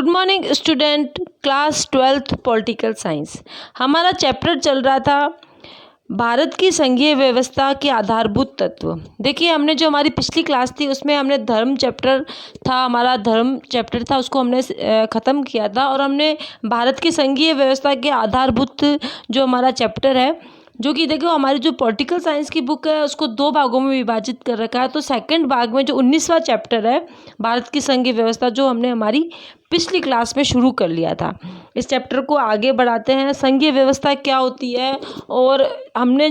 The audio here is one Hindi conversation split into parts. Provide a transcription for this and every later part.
Good morning student, class 12th political science. हमारा चैप्टर चल रहा था भारत की संघीय व्यवस्था के आधारभूत तत्व। देखिए, हमने जो हमारी पिछली क्लास थी उसमें हमने धर्म चैप्टर था, हमारा धर्म चैप्टर था, उसको हमने ख़त्म किया था और हमने भारत की संघीय व्यवस्था के आधारभूत जो हमारा चैप्टर है, जो कि देखो हमारी जो पॉलिटिकल साइंस की बुक है उसको दो भागों में विभाजित कर रखा है। तो सेकंड भाग में जो 19वां चैप्टर है भारत की संघीय व्यवस्था, जो हमने हमारी पिछली क्लास में शुरू कर लिया था, इस चैप्टर को आगे बढ़ाते हैं। संघीय व्यवस्था क्या होती है, और हमने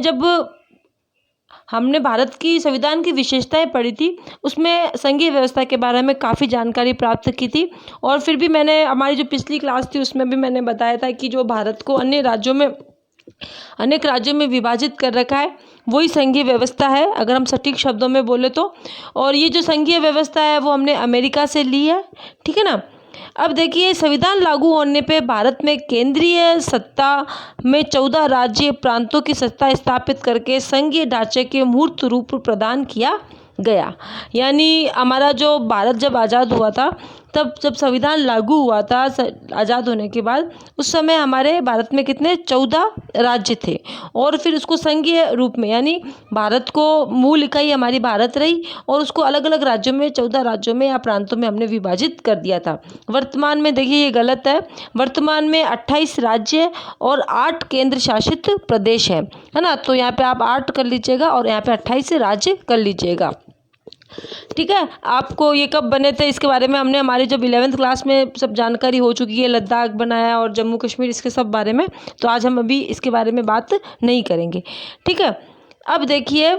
भारत की संविधान की विशेषताएं पढ़ी थी, उसमें संघीय व्यवस्था के बारे में काफ़ी जानकारी प्राप्त की थी। और फिर भी मैंने हमारी जो पिछली क्लास थी उसमें भी मैंने बताया था कि जो भारत को अनेक राज्यों में विभाजित कर रखा है वही संघीय व्यवस्था है, अगर हम सटीक शब्दों में बोले तो। और ये जो संघीय व्यवस्था है वो हमने अमेरिका से ली है, ठीक है ना। अब देखिए, संविधान लागू होने पे भारत में केंद्रीय सत्ता में 14 राज्य प्रांतों की सत्ता स्थापित करके संघीय ढांचे के मूर्त रूप प्रदान किया गया। यानी हमारा जो भारत जब आज़ाद हुआ था, तब जब संविधान लागू हुआ था आज़ाद होने के बाद, उस समय हमारे भारत में कितने 14 राज्य थे। और फिर उसको संघीय रूप में, यानी भारत को मूल इकाई हमारी भारत रही और उसको अलग अलग राज्यों में, 14 राज्यों में या प्रांतों में हमने विभाजित कर दिया था। वर्तमान में देखिए ये गलत है, वर्तमान में 28 राज्य और 8 केंद्र शासित प्रदेश है ना। तो यहाँ पे आप 8 कर लीजिएगा और यहाँ पे 28 राज्य कर लीजिएगा, ठीक है। आपको ये कब बने थे इसके बारे में हमने हमारी जब 11th क्लास में सब जानकारी हो चुकी है, लद्दाख बनाया और जम्मू कश्मीर, इसके सब बारे में। तो आज हम अभी इसके बारे में बात नहीं करेंगे, ठीक है। अब देखिए,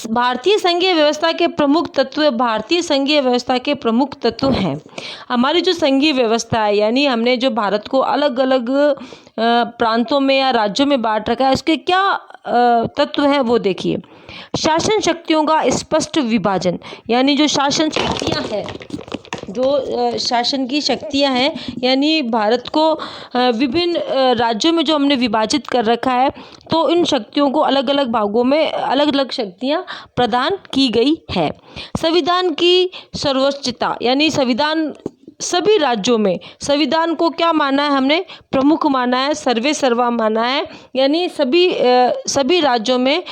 भारतीय संघीय व्यवस्था के प्रमुख तत्व हैं। हमारी जो संघीय व्यवस्था है, यानी हमने जो भारत को अलग अलग प्रांतों में या राज्यों में बांट रखा है, उसके क्या तत्व हैं वो देखिए। शासन शक्तियों का स्पष्ट विभाजन, यानी जो शासन शक्तियां हैं, जो शासन की शक्तियां हैं, यानी भारत को विभिन्न राज्यों में जो हमने विभाजित कर रखा है, तो इन शक्तियों को अलग अलग भागों में अलग अलग शक्तियां प्रदान की गई है। संविधान की सर्वोच्चता, यानी संविधान सभी राज्यों में, संविधान को क्या माना है हमने, प्रमुख माना है, सर्वे सर्वा माना है। यानी सभी राज्यों में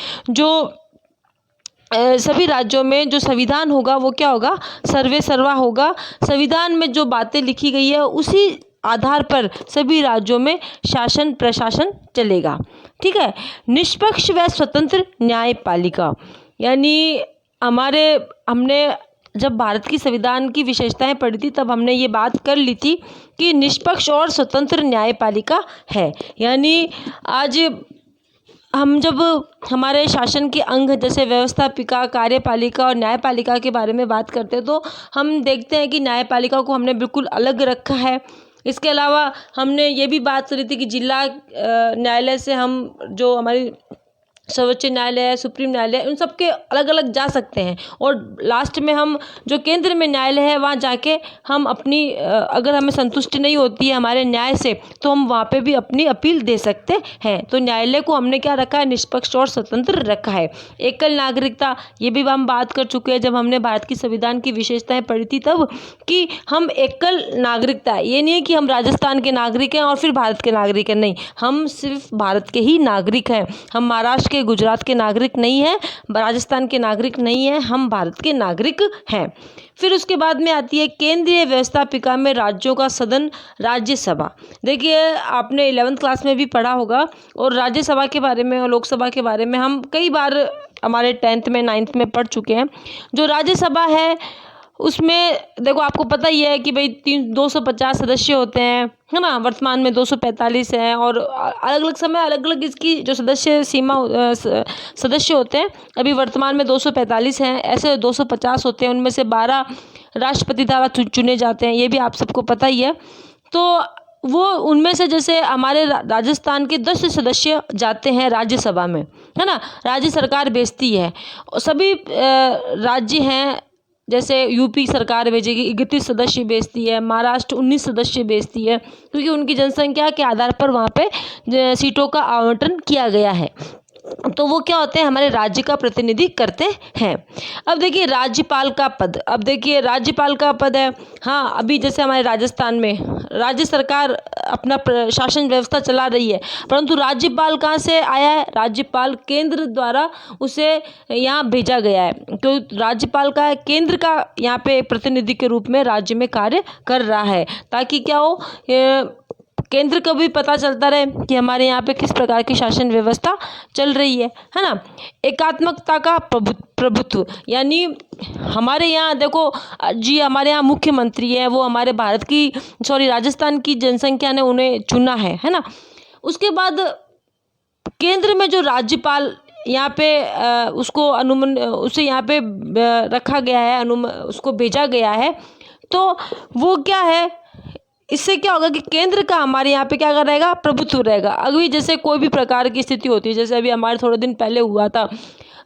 जो संविधान होगा वो क्या होगा, सर्वे सर्वा होगा। संविधान में जो बातें लिखी गई है उसी आधार पर सभी राज्यों में शासन प्रशासन चलेगा, ठीक है। निष्पक्ष व स्वतंत्र न्यायपालिका, यानी हमने जब भारत की संविधान की विशेषताएं पढ़ी थी तब हमने ये बात कर ली थी कि निष्पक्ष और स्वतंत्र न्यायपालिका है। यानी आज हम जब हमारे शासन के अंग जैसे व्यवस्थापिका, कार्यपालिका और न्यायपालिका के बारे में बात करते हैं, तो हम देखते हैं कि न्यायपालिका को हमने बिल्कुल अलग रखा है। इसके अलावा हमने ये भी बात करी थी कि जिला न्यायालय से हम जो हमारी सर्वोच्च न्यायालय है, सुप्रीम न्यायालय, उन सब के अलग अलग जा सकते हैं। और लास्ट में हम जो केंद्र में न्यायालय है वहाँ जाके हम अपनी अगर हमें संतुष्टि नहीं होती है हमारे न्याय से, तो हम वहाँ पे भी अपनी अपील दे सकते हैं। तो न्यायालय को हमने क्या रखा है, निष्पक्ष और स्वतंत्र रखा है। एकल नागरिकता, ये भी हम बात कर चुके हैं जब हमने भारत की संविधान की विशेषताएं पढ़ी थी तब, कि हम एकल नागरिकता, ये नहीं है कि हम राजस्थान के नागरिक हैं और फिर भारत के नागरिक हैं, नहीं, हम सिर्फ भारत के ही नागरिक हैं। हम महाराष्ट्र के, गुजरात के नागरिक नहीं हैं, राजस्थान के नागरिक नहीं हैं, हम भारत के नागरिक हैं। फिर उसके बाद में आती है केंद्रीय व्यवस्थापिका में राज्यों का सदन, राज्यसभा। देखिए, आपने 11th क्लास में भी पढ़ा होगा, और राज्यसभा के बारे में और लोकसभा के बारे में हम कई बार हमारे 10th में 9th में पढ़ चुके हैं। जो राज्यसभा है उसमें देखो आपको पता ही है कि भाई 250 सदस्य होते हैं, है ना। वर्तमान में 245 हैं और अलग अलग समय अलग अलग इसकी जो सदस्य होते हैं। अभी वर्तमान में 245 हैं, ऐसे 250 होते हैं, उनमें से 12 राष्ट्रपति द्वारा चुने जाते हैं, ये भी आप सबको पता ही है। तो वो उनमें से जैसे हमारे राजस्थान के 10 सदस्य जाते हैं राज्यसभा में, है ना, राज्य सरकार भेजती है। सभी राज्य हैं, जैसे यूपी सरकार भेजेगी 31 सदस्य भेजती है, महाराष्ट्र 19 सदस्य भेजती है, क्योंकि उनकी जनसंख्या के आधार पर वहाँ पे सीटों का आवंटन किया गया है। तो वो क्या होते हैं, हमारे राज्य का प्रतिनिधि करते हैं। अब देखिए राज्यपाल का पद, अब देखिए राज्यपाल का पद है, हाँ अभी जैसे हमारे राजस्थान में राज्य सरकार अपना शासन व्यवस्था चला रही है, परंतु राज्यपाल कहाँ से आया है, राज्यपाल केंद्र द्वारा उसे यहाँ भेजा गया है। तो राज्यपाल का केंद्र का यहाँ पे प्रतिनिधि के रूप में राज्य में कार्य कर रहा है, ताकि क्या हो, केंद्र को भी पता चलता रहे कि हमारे यहाँ पे किस प्रकार की शासन व्यवस्था चल रही है ना। एकात्मकता का प्रभुत्व, यानी हमारे यहाँ देखो जी, हमारे यहाँ मुख्यमंत्री है, वो हमारे भारत की राजस्थान की जनसंख्या ने उन्हें चुना है ना। उसके बाद केंद्र में जो राज्यपाल यहाँ पे उसको उसे यहाँ पे रखा गया है, उसको भेजा गया है, तो वो क्या है, इससे क्या होगा कि केंद्र का हमारे यहाँ पे क्या कर रहेगा, प्रभुत्व रहेगा। अभी जैसे कोई भी प्रकार की स्थिति होती है, जैसे अभी हमारे थोड़े दिन पहले हुआ था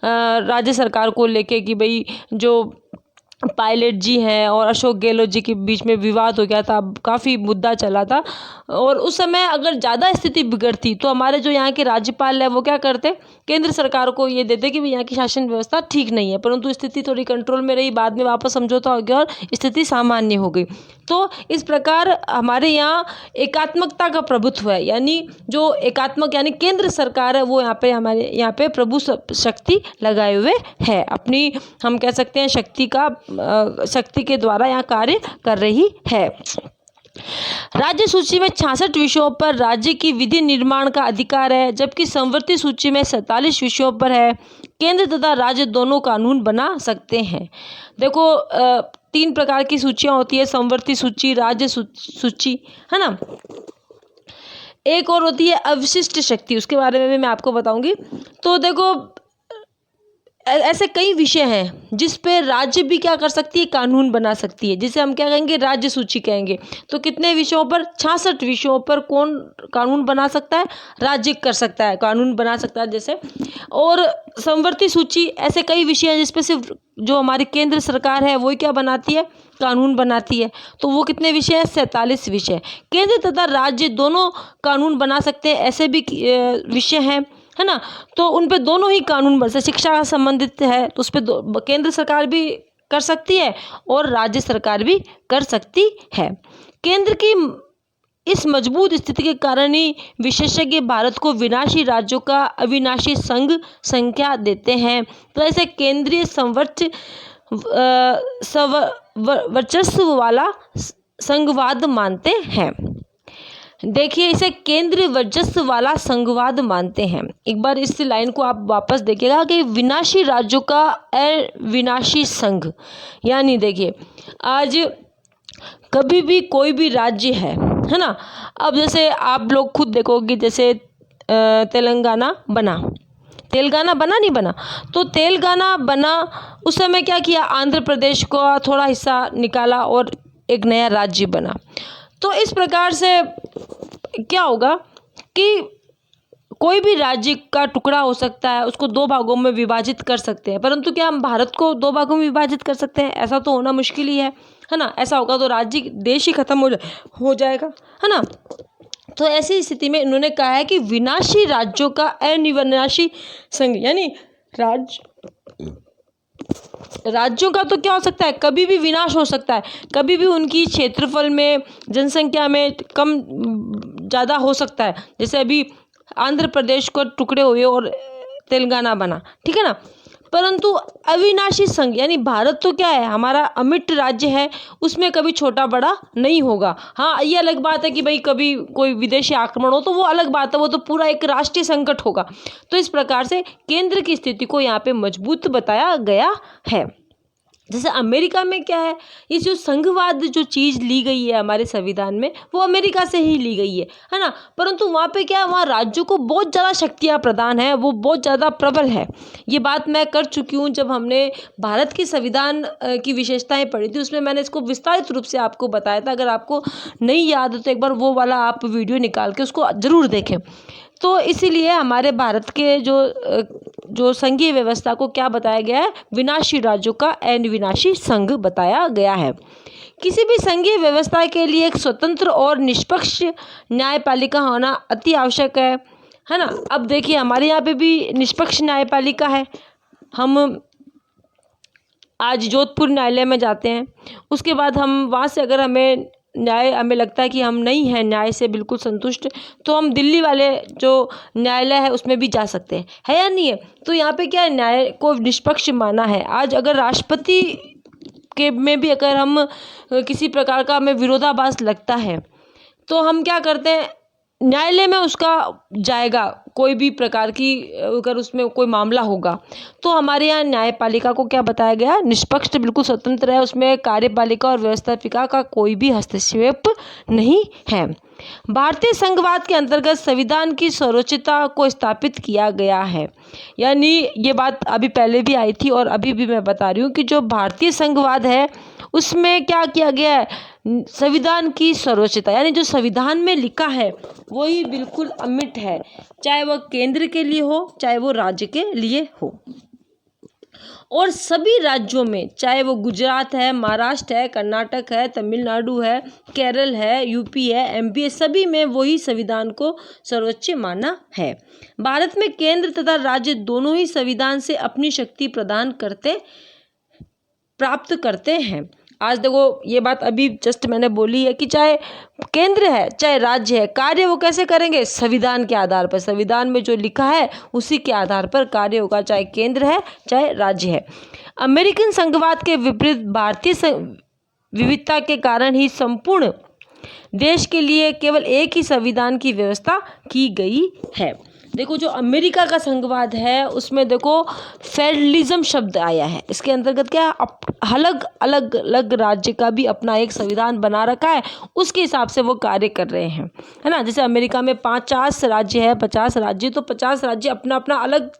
राज्य सरकार को लेके कि भाई जो पायलट जी हैं और अशोक गहलोत जी के बीच में विवाद हो गया था, काफ़ी मुद्दा चला था, और उस समय अगर ज़्यादा स्थिति बिगड़ती तो हमारे जो यहाँ के राज्यपाल है वो क्या करते, केंद्र सरकार को ये देते कि भाई यहाँ की शासन व्यवस्था ठीक नहीं है, परंतु स्थिति थोड़ी कंट्रोल में रही, बाद में वापस समझौता हो गया और स्थिति सामान्य हो गई। तो इस प्रकार हमारे यहाँ एकात्मकता का प्रभुत्व है, यानी जो एकात्मक यानी केंद्र सरकार है वो यहाँ पे हमारे यहाँ पे प्रभु शक्ति लगाए हुए है, अपनी हम कह सकते हैं शक्ति के द्वारा यहाँ कार्य कर रही है। राज्य सूची में 66 विषयों पर राज्य की विधि निर्माण का अधिकार है, जबकि संवर्ती सूची में 47 विषयों पर है। केंद्र तथा राज्य दोनों कानून बना सकते हैं। देखो 3 प्रकार की सूचियां होती है, संवर्ती सूची, राज्य सूची, है ना। एक और होती है अवशिष्ट शक्ति, उसके बारे में भी मैं आपको बताऊंगी। तो देखो ऐसे कई विषय हैं जिस पे राज्य भी क्या कर सकती है, कानून बना सकती है, जिसे हम क्या कहेंगे, राज्य सूची कहेंगे। तो कितने विषयों पर, 66 विषयों पर कौन कानून बना सकता है, राज्य कर सकता है, कानून बना सकता है जैसे। और संवर्ती सूची ऐसे कई विषय हैं जिसपे सिर्फ जो हमारी केंद्र सरकार है वही क्या बनाती है, कानून बनाती है। तो वो कितने विषय हैं, 47 विषय। केंद्र तथा राज्य दोनों कानून बना सकते हैं, ऐसे भी विषय हैं, है ना। तो उन पे दोनों ही कानून बन, शिक्षा संबंधित है तो उस पर केंद्र सरकार भी कर सकती है और राज्य सरकार भी कर सकती है। केंद्र की इस मजबूत स्थिति के कारण ही विशेषज्ञ भारत को विनाशी राज्यों का अविनाशी संघ संख्या देते हैं। तो ऐसे केंद्रीय वर्चस्व वाला संघवाद मानते हैं। देखिए इसे केंद्रीय वर्चस्व वाला संघवाद मानते हैं। एक बार इस लाइन को आप वापस देखिएगा कि विनाशी राज्यों का अविनाशी संघ, यानी देखिए आज कभी भी कोई भी राज्य है ना। अब जैसे आप लोग खुद देखोगे, जैसे तेलंगाना बना नहीं बना, तो तेलंगाना बना उस समय क्या किया, आंध्र प्रदेश को थोड़ा हिस्सा निकाला और एक नया राज्य बना। तो इस प्रकार से क्या होगा कि कोई भी राज्य का टुकड़ा हो सकता है, उसको 2 भागों में विभाजित कर सकते हैं, परंतु क्या हम भारत को 2 भागों में विभाजित कर सकते हैं, ऐसा तो होना मुश्किल ही है ना। ऐसा होगा तो राज्य देश ही खत्म हो जाएगा, है ना। तो ऐसी स्थिति में इन्होंने कहा है कि विनाशी राज्यों का अविनाशी संघ, यानी राज्यों का तो क्या हो सकता है, कभी भी विनाश हो सकता है, कभी भी उनकी क्षेत्रफल में, जनसंख्या में कम ज़्यादा हो सकता है। जैसे अभी आंध्र प्रदेश को टुकड़े हुए और तेलंगाना बना, ठीक है ना। परंतु अविनाशी संघ यानी भारत तो क्या है, हमारा अमिट राज्य है, उसमें कभी छोटा बड़ा नहीं होगा। हाँ ये अलग बात है कि भाई कभी कोई विदेशी आक्रमण हो तो वो अलग बात है, वो तो पूरा एक राष्ट्रीय संकट होगा। तो इस प्रकार से केंद्र की स्थिति को यहाँ पे मजबूत बताया गया है। जैसे अमेरिका में क्या है, ये जो संघवाद जो चीज़ ली गई है हमारे संविधान में, वो अमेरिका से ही ली गई है ना। परंतु वहाँ पे क्या है, वहाँ राज्यों को बहुत ज़्यादा शक्तियाँ प्रदान है, वो बहुत ज़्यादा प्रबल है। ये बात मैं कर चुकी हूँ जब हमने भारत की संविधान की विशेषताएं पढ़ी थी, उसमें मैंने इसको विस्तारित रूप से आपको बताया था। अगर आपको नहीं याद हो तो एक बार वो वाला आप वीडियो निकाल के उसको ज़रूर देखें। तो इसीलिए हमारे भारत के जो संघीय व्यवस्था को क्या बताया गया है, विनाशी राज्यों का अविनाशी संघ बताया गया है। किसी भी संघीय व्यवस्था के लिए एक स्वतंत्र और निष्पक्ष न्यायपालिका होना अति आवश्यक है है ना। अब देखिए हमारे यहाँ पे भी निष्पक्ष न्यायपालिका है। हम आज जोधपुर न्यायालय में जाते हैं, उसके बाद हम वहाँ से अगर हमें लगता है कि हम नहीं हैं न्याय से बिल्कुल संतुष्ट, तो हम दिल्ली वाले जो न्यायालय है उसमें भी जा सकते हैं, है या नहीं है। तो यहाँ पे क्या है, न्याय को निष्पक्ष माना है। आज अगर राष्ट्रपति के में भी अगर हम किसी प्रकार का हमें विरोधाभास लगता है, तो हम क्या करते हैं, न्यायालय में उसका जाएगा। कोई भी प्रकार की अगर उसमें कोई मामला होगा, तो हमारे यहाँ न्यायपालिका को क्या बताया गया, निष्पक्ष बिल्कुल स्वतंत्र है। उसमें कार्यपालिका और व्यवस्थापिका का कोई भी हस्तक्षेप नहीं है। भारतीय संघवाद के अंतर्गत संविधान की सर्वोच्चता को स्थापित किया गया है। यानी ये बात अभी पहले भी आई थी और अभी भी मैं बता रही हूँ कि जो भारतीय संघवाद है उसमें क्या किया गया है, संविधान की सर्वोच्चता, यानी जो संविधान में लिखा है वही बिल्कुल अमिट है, चाहे वह केंद्र के लिए हो चाहे वो राज्य के लिए हो। और सभी राज्यों में, चाहे वो गुजरात है, महाराष्ट्र है, कर्नाटक है, तमिलनाडु है, केरल है, यूपी है, एमपी है, सभी में वही संविधान को सर्वोच्च माना है। भारत में केंद्र तथा राज्य दोनों ही संविधान से अपनी शक्ति प्राप्त करते हैं। आज देखो ये बात अभी जस्ट मैंने बोली है कि चाहे केंद्र है चाहे राज्य है, कार्य वो कैसे करेंगे, संविधान के आधार पर। संविधान में जो लिखा है उसी के आधार पर कार्य होगा, चाहे केंद्र है चाहे राज्य है। अमेरिकन संघवाद के विपरीत भारतीय विविधता के कारण ही संपूर्ण देश के लिए केवल एक ही संविधान की व्यवस्था की गई है। देखो जो अमेरिका का संघवाद है उसमें देखो फेडरलिज्म शब्द आया है। इसके अंतर्गत क्या, अलग अलग राज्य का भी अपना एक संविधान बना रखा है, उसके हिसाब से वो कार्य कर रहे हैं, है ना। जैसे अमेरिका में 50 राज्य है, 50 राज्य, तो 50 राज्य अपना अपना अलग,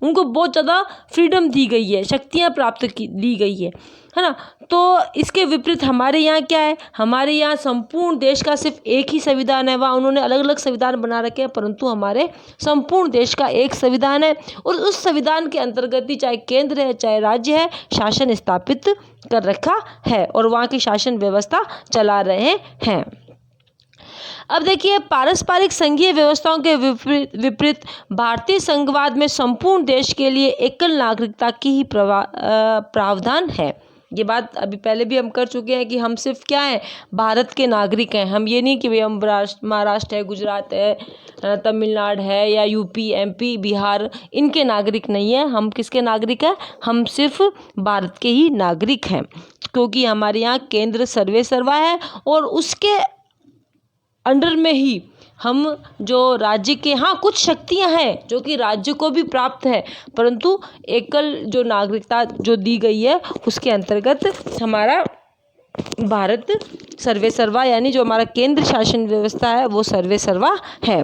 उनको बहुत ज़्यादा फ्रीडम दी गई है, शक्तियाँ दी गई है ना। तो इसके विपरीत हमारे यहाँ क्या है, हमारे यहाँ संपूर्ण देश का सिर्फ एक ही संविधान है। वहाँ उन्होंने अलग अलग संविधान बना रखे हैं, परंतु हमारे संपूर्ण देश का एक संविधान है और उस संविधान के अंतर्गत ही चाहे केंद्र है चाहे राज्य है, शासन स्थापित कर रखा है और वहाँ की शासन व्यवस्था चला रहे हैं। अब देखिए पारस्परिक संघीय व्यवस्थाओं के विपरीत भारतीय संघवाद में संपूर्ण देश के लिए एकल नागरिकता की ही प्रावधान है। ये बात अभी पहले भी हम कर चुके हैं कि हम सिर्फ क्या है, भारत के नागरिक हैं। हम ये नहीं कि भाई हम महाराष्ट्र है, गुजरात है, तमिलनाडु है या यूपी, एमपी, बिहार, इनके नागरिक नहीं है। हम किसके नागरिक हैं, हम सिर्फ भारत के ही नागरिक हैं, क्योंकि हमारे यहाँ केंद्र सर्वे सर्वा है और उसके अंडर में ही हम जो राज्य के, हाँ कुछ शक्तियां हैं जो कि राज्य को भी प्राप्त है, परंतु एकल जो नागरिकता जो दी गई है उसके अंतर्गत हमारा भारत सर्वे सर्वा, यानी जो हमारा केंद्र शासन व्यवस्था है वो सर्वे सर्वा है।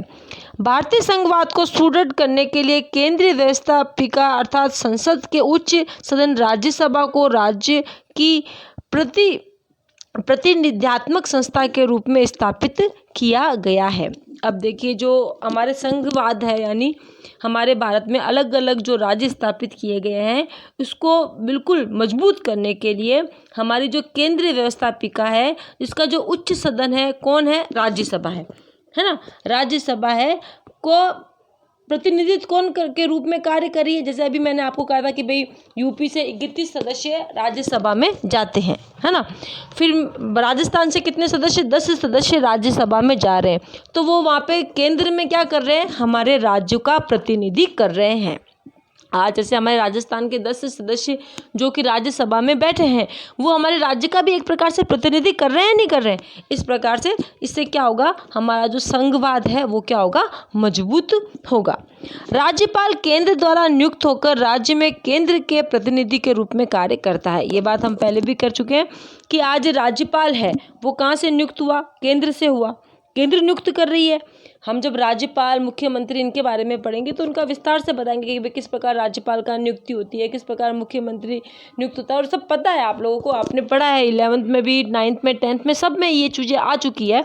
भारतीय संघवाद को सुदृढ़ करने के लिए केंद्रीय व्यवस्थापिका अर्थात संसद के उच्च सदन राज्यसभा को राज्य की प्रतिनिध्यात्मक संस्था के रूप में स्थापित किया गया है। अब देखिए जो हमारे संघवाद है, यानी हमारे भारत में अलग अलग जो राज्य स्थापित किए गए हैं, उसको बिल्कुल मजबूत करने के लिए हमारी जो केंद्रीय व्यवस्थापिका है, जिसका जो उच्च सदन है कौन है, राज्यसभा है ना। राज्यसभा है को प्रतिनिधित्व कौन के रूप में कार्य करी है। जैसे अभी मैंने आपको कहा था कि भाई यूपी से 31 सदस्य राज्यसभा में जाते हैं, है ना। फिर राजस्थान से कितने सदस्य, 10 सदस्य राज्यसभा में जा रहे हैं। तो वो वहाँ पे केंद्र में क्या कर रहे हैं, हमारे राज्यों का प्रतिनिधि कर रहे हैं। आज जैसे हमारे राजस्थान के 10 सदस्य जो कि राज्यसभा में बैठे हैं, वो हमारे राज्य का भी एक प्रकार से प्रतिनिधि कर रहे हैं, नहीं कर रहे हैं। इस प्रकार से इससे क्या होगा, हमारा जो संघवाद है वो क्या होगा, मजबूत होगा। राज्यपाल केंद्र द्वारा नियुक्त होकर राज्य में केंद्र के प्रतिनिधि के रूप में कार्य करता है। ये बात हम पहले भी कर चुके हैं कि आज राज्यपाल है वो कहाँ से नियुक्त हुआ, केंद्र से हुआ, केंद्र नियुक्त कर रही है। हम जब राज्यपाल, मुख्यमंत्री इनके बारे में पढ़ेंगे तो उनका विस्तार से बताएंगे कि किस प्रकार राज्यपाल का नियुक्ति होती है, किस प्रकार मुख्यमंत्री नियुक्त होता है, और सब पता है आप लोगों को, आपने पढ़ा है 11th में भी, 9th में, 10th में, सब में ये चीज़ें आ चुकी है।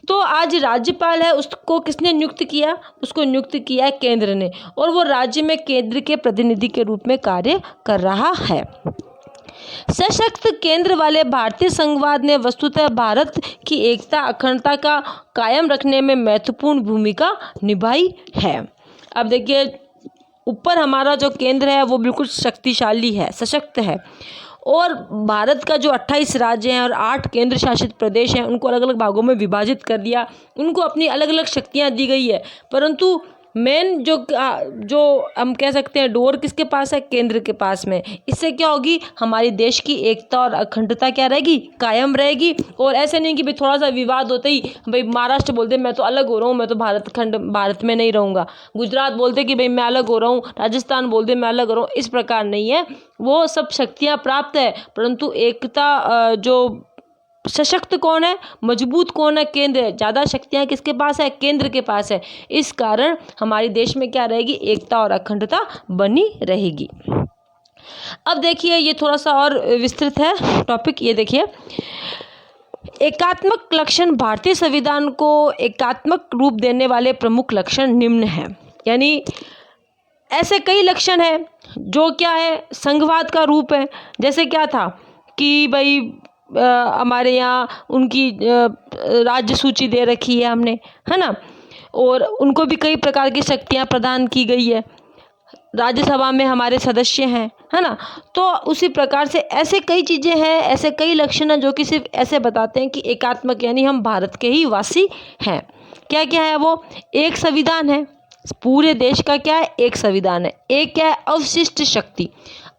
तो आज राज्यपाल है उसको किसने नियुक्त किया, उसको नियुक्त किया है केंद्र ने, और वो राज्य में केंद्र के प्रतिनिधि के रूप में कार्य कर रहा है। सशक्त केंद्र वाले भारतीय संघवाद ने वस्तुतः भारत की एकता अखंडता का कायम रखने में महत्वपूर्ण भूमिका निभाई है। अब देखिए, ऊपर हमारा जो केंद्र है वो बिल्कुल शक्तिशाली है, सशक्त है, और भारत का जो 28 राज्य हैं और 8 केंद्र शासित प्रदेश हैं उनको अलग अलग भागों में विभाजित कर दिया, उनको अपनी अलग अलग शक्तियां दी गई है। परंतु मेन जो हम कह सकते हैं डोर किसके पास है? केंद्र के पास में। इससे क्या होगी? हमारी देश की एकता और अखंडता क्या रहेगी? कायम रहेगी। और ऐसे नहीं कि भाई थोड़ा सा विवाद होते ही भाई महाराष्ट्र बोलते मैं तो अलग हो रहा हूँ, मैं तो भारत में नहीं रहूँगा, गुजरात बोलते कि भाई मैं अलग हो रहा हूँ, राजस्थान बोलते मैं अलग हो रहा हूँ। इस प्रकार नहीं है, वो सब शक्तियाँ प्राप्त है, परंतु एकता जो सशक्त कौन है, मजबूत कौन है? केंद्र है। ज़्यादा शक्तियाँ किसके पास है? केंद्र के पास है। इस कारण हमारे देश में क्या रहेगी? एकता और अखंडता बनी रहेगी। अब देखिए, ये थोड़ा सा और विस्तृत है टॉपिक। ये देखिए, एकात्मक लक्षण भारतीय संविधान को एकात्मक रूप देने वाले प्रमुख लक्षण निम्न हैं। यानी ऐसे कई लक्षण हैं जो क्या है? संघवाद का रूप है। जैसे क्या था कि भाई हमारे यहाँ उनकी राज्य सूची दे रखी है हमने, है ना, और उनको भी कई प्रकार की शक्तियाँ प्रदान की गई है, राज्यसभा में हमारे सदस्य हैं, है ना। तो उसी प्रकार से ऐसे कई चीज़ें हैं, ऐसे कई लक्षण हैं जो कि सिर्फ ऐसे बताते हैं कि एकात्मक यानी हम भारत के ही वासी हैं। क्या क्या है वो? एक संविधान है, पूरे देश का क्या है? एक संविधान है। एक क्या है? अवशिष्ट शक्ति।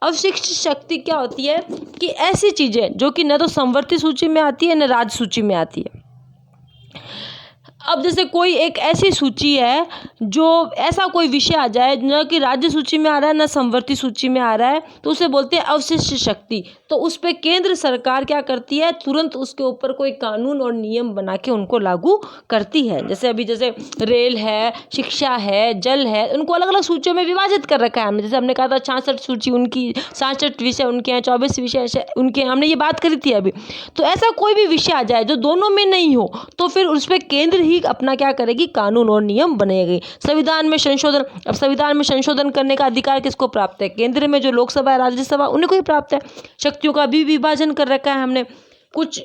अवशिष्ट शक्ति क्या होती है? कि ऐसी चीज़ें जो कि न तो संवर्ती सूची में आती है न राज्य सूची में आती है। अब जैसे कोई एक ऐसी सूची है जो ऐसा कोई विषय आ जाए न कि राज्य सूची में आ रहा है न संवर्ती सूची में आ रहा है, तो उसे बोलते हैं अवशिष्ट शक्ति। तो उस पर केंद्र सरकार क्या करती है? तुरंत उसके ऊपर कोई कानून और नियम बना के उनको लागू करती है। जैसे अभी जैसे रेल है, शिक्षा है, जल है, उनको अलग अलग सूचियों में विभाजित कर रखा है हमने। जैसे हमने कहा था 66 सूची उनकी, 66 विषय उनके हैं, 24 विषय उनके, हमने ये बात करी थी अभी। तो ऐसा कोई भी विषय आ जाए जो दोनों में नहीं हो, तो फिर उस पर केंद्र ही अपना क्या करेगी? कानून और नियम बनेगी। संविधान में संशोधन, अब संविधान में संशोधन करने का अधिकार किसको प्राप्त है? केंद्र में जो लोकसभा है, राज्यसभा, उन्हीं को ही प्राप्त है। शक्तियों का भी विभाजन कर रखा है हमने। कुछ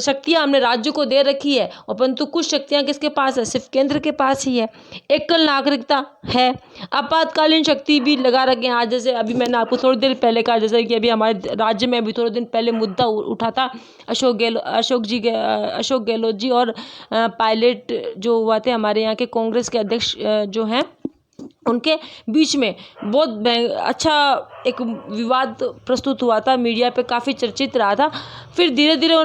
शक्तियां हमने राज्य को दे रखी है, और परंतु कुछ शक्तियां किसके पास है? सिर्फ केंद्र के पास ही है। एकल नागरिकता है। आपातकालीन शक्ति भी लगा रखे हैं। आज जैसे अभी मैंने आपको थोड़ी देर पहले कहा, जैसे कि अभी हमारे राज्य में अभी थोड़े दिन पहले मुद्दा उठा था अशोक गहलोत जी और पायलट जो हुआ थे हमारे यहाँ के कांग्रेस के अध्यक्ष जो हैं, उनके बीच में बहुत अच्छा एक विवाद प्रस्तुत हुआ था, मीडिया पे काफ़ी चर्चित रहा था। फिर धीरे धीरे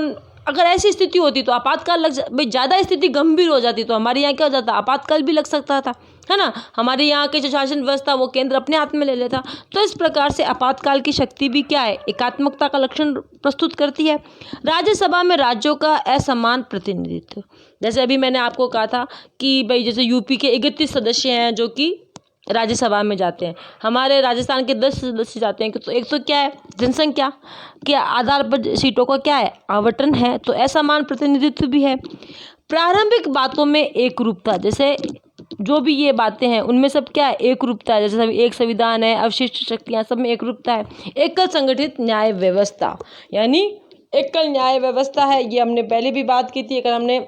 अगर ऐसी स्थिति होती तो आपातकाल भाई ज़्यादा स्थिति गंभीर हो जाती तो हमारे यहाँ क्या हो जाता? आपातकाल भी लग सकता था, है ना। हमारे यहाँ के जो शासन व्यवस्था वो केंद्र अपने हाथ में ले लेता। तो इस प्रकार से आपातकाल की शक्ति भी क्या है? एकात्मकता का लक्षण प्रस्तुत करती है। राज्यसभा में राज्यों का असमान प्रतिनिधित्व। जैसे अभी मैंने आपको कहा था कि भाई जैसे यूपी के 31 सदस्य हैं जो कि राज्यसभा में जाते हैं, हमारे राजस्थान के 10 सदस्य जाते हैं। तो एक तो क्या है? जनसंख्या के आधार पर सीटों का क्या है? आवंटन है। तो असमान प्रतिनिधित्व भी है। प्रारंभिक बातों में एक रूपता, जैसे जो भी ये बातें हैं उनमें सब क्या है? एक रूपता है। जैसे एक संविधान है, अवशिष्ट शक्तियाँ, सब में एक रूपता है। एकल संगठित न्याय व्यवस्था, यानी एकल न्याय व्यवस्था है। ये हमने पहले भी बात की थी। अगर हमने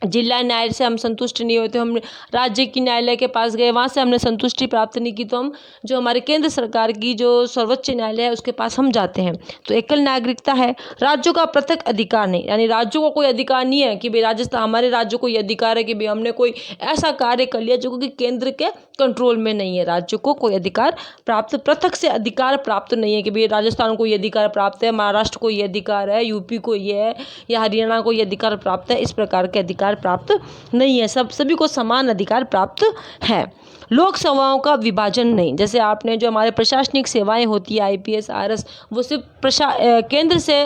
जिला न्यायालय से हम संतुष्ट नहीं होते, हम राज्य की न्यायालय के पास गए, वहाँ से हमने संतुष्टि प्राप्त नहीं की, तो हम जो हमारे केंद्र सरकार की जो सर्वोच्च न्यायालय है उसके पास हम जाते हैं। तो एकल नागरिकता है। राज्यों का पृथक अधिकार नहीं, यानी राज्यों को कोई अधिकार नहीं है कि भाई राजस्थान, हमारे राज्य को ये अधिकार है कि भाई हमने कोई ऐसा कार्य कर लिया जो कि केंद्र के कंट्रोल में नहीं है। राज्य को कोई अधिकार प्राप्त, पृथक से अधिकार प्राप्त नहीं है कि भाई राजस्थान को ये अधिकार प्राप्त है, महाराष्ट्र को ये अधिकार है, यूपी को ये है, या हरियाणा को ये अधिकार प्राप्त है। इस प्रकार के अधिकार प्राप्त नहीं है। सभी को समान अधिकार प्राप्त है। लोक सेवाओं का विभाजन नहीं। जैसे आपने जो हमारे प्रशासनिक सेवाएं होती है, IPS RS, वो सिर्फ केंद्र से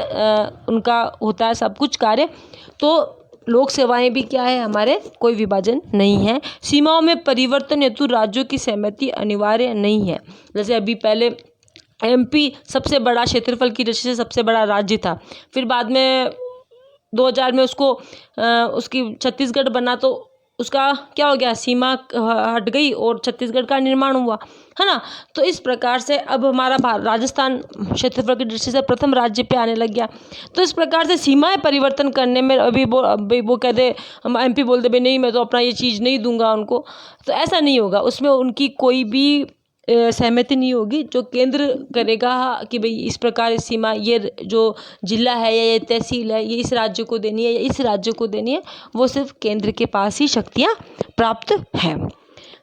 उनका होता है सब कुछ कार्य। तो लोक सेवाएं भी क्या है? हमारे कोई विभाजन नहीं है। सीमाओं में परिवर्तन हेतु राज्यों की सहमति अनिवार्य नहीं है। जैसे अभी पहले MP सबसे बड़ा क्षेत्रफल की दृष्टि से सबसे बड़ा राज्य था, फिर बाद में 2000 में उसको उसकी छत्तीसगढ़ बना, तो उसका क्या हो गया, सीमा हट गई और छत्तीसगढ़ का निर्माण हुआ, है ना। तो इस प्रकार से अब हमारा राजस्थान क्षेत्रफल की दृष्टि से प्रथम राज्य पे आने लग गया। तो इस प्रकार से सीमाएं परिवर्तन करने में अभी वो कह दे, हम एमपी बोल दे भाई नहीं मैं तो अपना ये चीज़ नहीं दूंगा उनको, तो ऐसा नहीं होगा। उसमें उनकी कोई भी सहमति नहीं होगी। जो केंद्र करेगा कि भाई इस प्रकार इस सीमा, ये जो जिला है या ये तहसील है ये इस राज्य को देनी है या इस राज्य को देनी है, वो सिर्फ केंद्र के पास ही शक्तियाँ प्राप्त है।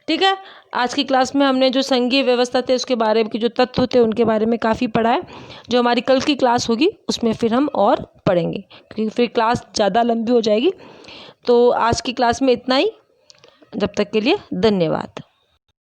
ठीक है, आज की क्लास में हमने जो संघीय व्यवस्था थे उसके बारे में, जो तत्व थे उनके बारे में काफ़ी पढ़ा है। जो हमारी कल की क्लास होगी उसमें फिर हम और पढ़ेंगे, क्योंकि फिर क्लास ज़्यादा लंबी हो जाएगी। तो आज की क्लास में इतना ही। जब तक के लिए धन्यवाद।